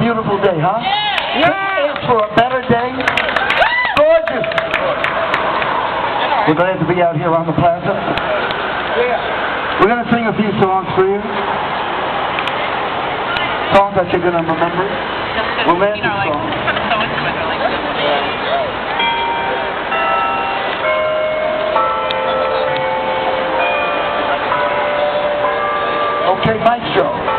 beautiful day, huh? Yeah. Couldn't ask for a better day. Gorgeous. We're glad to be out here on the plaza. Yeah. We're going to sing a few songs for you. Songs that you're going to remember. Romantic songs. Okay, Maestro.